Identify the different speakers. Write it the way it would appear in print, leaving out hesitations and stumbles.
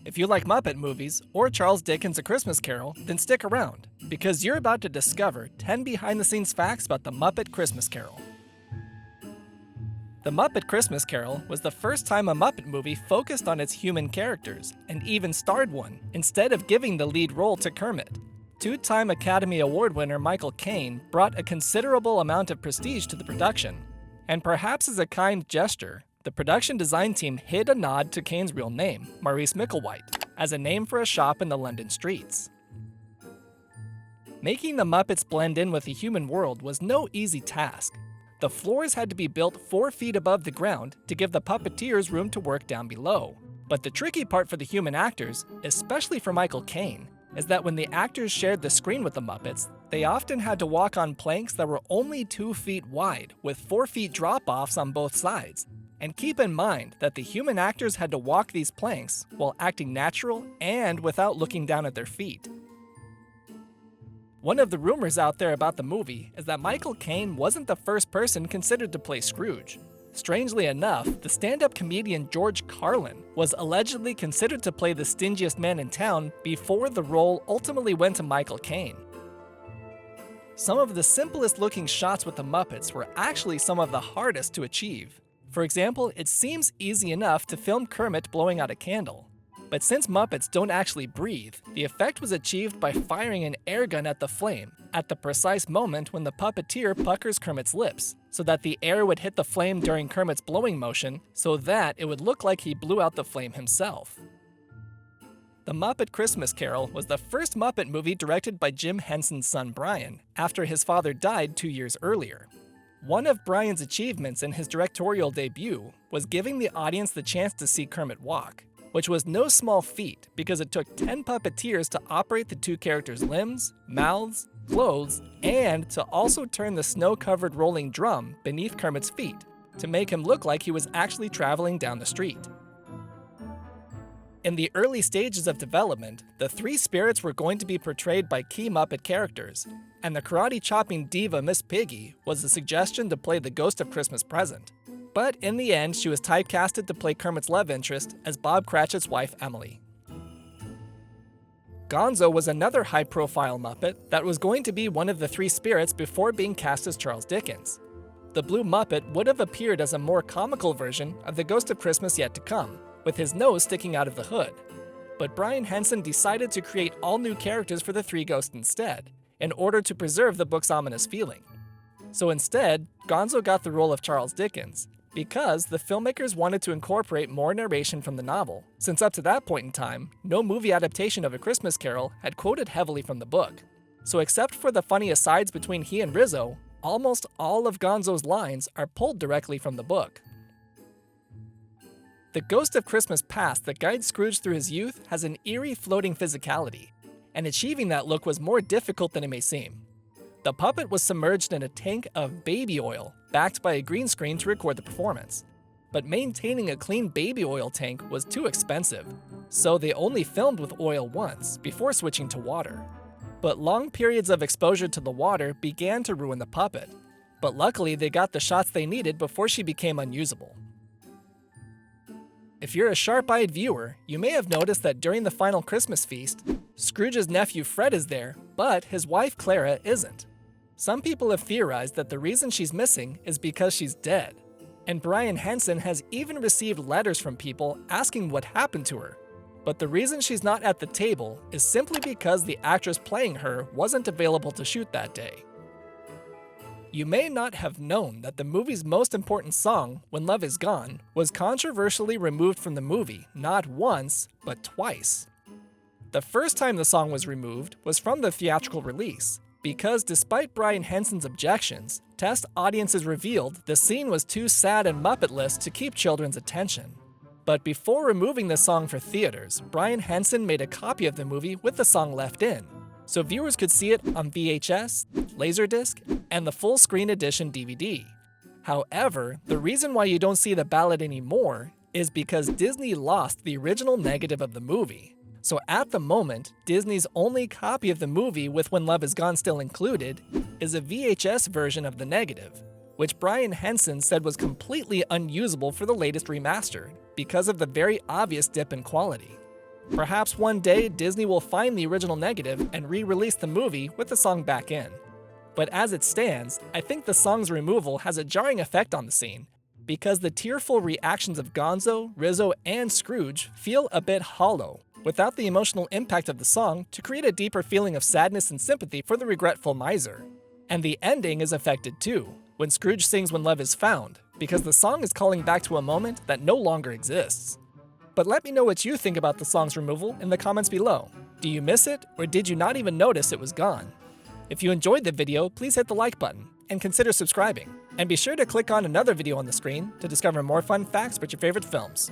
Speaker 1: If you like Muppet movies or Charles Dickens' A Christmas Carol, then stick around, because you're about to discover 10 behind-the-scenes facts about the Muppet Christmas Carol. The Muppet Christmas Carol was the first time a Muppet movie focused on its human characters, and even starred one, instead of giving the lead role to Kermit. Two-time Academy Award winner Michael Cain brought a considerable amount of prestige to the production, and perhaps as a kind gesture, the production design team hid a nod to Cain's real name, Maurice Micklewhite, as a name for a shop in the London streets. Making the Muppets blend in with the human world was no easy task. The floors had to be built 4 feet above the ground to give the puppeteers room to work down below. But the tricky part for the human actors, especially for Michael Cain, is that when the actors shared the screen with the Muppets, they often had to walk on planks that were only 2 feet wide, with 4 feet drop-offs on both sides. And keep in mind that the human actors had to walk these planks while acting natural and without looking down at their feet. One of the rumors out there about the movie is that Michael Caine wasn't the first person considered to play Scrooge. Strangely enough, the stand-up comedian George Carlin was allegedly considered to play the stingiest man in town before the role ultimately went to Michael Caine. Some of the simplest looking shots with the Muppets were actually some of the hardest to achieve. For example, it seems easy enough to film Kermit blowing out a candle. But since Muppets don't actually breathe, the effect was achieved by firing an air gun at the flame at the precise moment when the puppeteer puckers Kermit's lips, so that the air would hit the flame during Kermit's blowing motion, so that it would look like he blew out the flame himself. The Muppet Christmas Carol was the first Muppet movie directed by Jim Henson's son Brian, after his father died 2 years earlier. One of Brian's achievements in his directorial debut was giving the audience the chance to see Kermit walk, which was no small feat because it took 10 puppeteers to operate the two characters' limbs, mouths, clothes, and to also turn the snow-covered rolling drum beneath Kermit's feet to make him look like he was actually traveling down the street. In the early stages of development, the 3 spirits were going to be portrayed by key Muppet characters, and the karate-chopping diva Miss Piggy was the suggestion to play the Ghost of Christmas Present. But in the end, she was typecasted to play Kermit's love interest as Bob Cratchit's wife Emily. Gonzo was another high-profile Muppet that was going to be one of the 3 spirits before being cast as Charles Dickens. The Blue Muppet would have appeared as a more comical version of the Ghost of Christmas Yet to Come, with his nose sticking out of the hood. But Brian Henson decided to create all new characters for the 3 ghosts instead, in order to preserve the book's ominous feeling. So instead, Gonzo got the role of Charles Dickens, because the filmmakers wanted to incorporate more narration from the novel, since up to that point in time, no movie adaptation of A Christmas Carol had quoted heavily from the book. So except for the funny asides between he and Rizzo, almost all of Gonzo's lines are pulled directly from the book. The Ghost of Christmas Past that guides Scrooge through his youth has an eerie floating physicality, and achieving that look was more difficult than it may seem. The puppet was submerged in a tank of baby oil, backed by a green screen to record the performance. But maintaining a clean baby oil tank was too expensive, so they only filmed with oil once, before switching to water. But long periods of exposure to the water began to ruin the puppet, but luckily they got the shots they needed before she became unusable. If you're a sharp-eyed viewer, you may have noticed that during the final Christmas feast, Scrooge's nephew Fred is there, but his wife Clara isn't. Some people have theorized that the reason she's missing is because she's dead, and Brian Henson has even received letters from people asking what happened to her. But the reason she's not at the table is simply because the actress playing her wasn't available to shoot that day. You may not have known that the movie's most important song, When Love Is Gone, was controversially removed from the movie not once, but twice. The first time the song was removed was from the theatrical release, because despite Brian Henson's objections, test audiences revealed the scene was too sad and Muppetless to keep children's attention. But before removing the song for theaters, Brian Henson made a copy of the movie with the song left in, so viewers could see it on VHS, Laserdisc, and the full-screen edition DVD. However, the reason why you don't see the ballad anymore is because Disney lost the original negative of the movie. So at the moment, Disney's only copy of the movie with When Love Is Gone still included is a VHS version of the negative, which Brian Henson said was completely unusable for the latest remaster because of the very obvious dip in quality. Perhaps one day Disney will find the original negative and re-release the movie with the song back in. But as it stands, I think the song's removal has a jarring effect on the scene, because the tearful reactions of Gonzo, Rizzo, and Scrooge feel a bit hollow, without the emotional impact of the song to create a deeper feeling of sadness and sympathy for the regretful miser. And the ending is affected too, when Scrooge sings When Love Is Found, because the song is calling back to a moment that no longer exists. But let me know what you think about the song's removal in the comments below. Do you miss it, or did you not even notice it was gone? If you enjoyed the video, please hit the like button, and consider subscribing. And be sure to click on another video on the screen to discover more fun facts about your favorite films.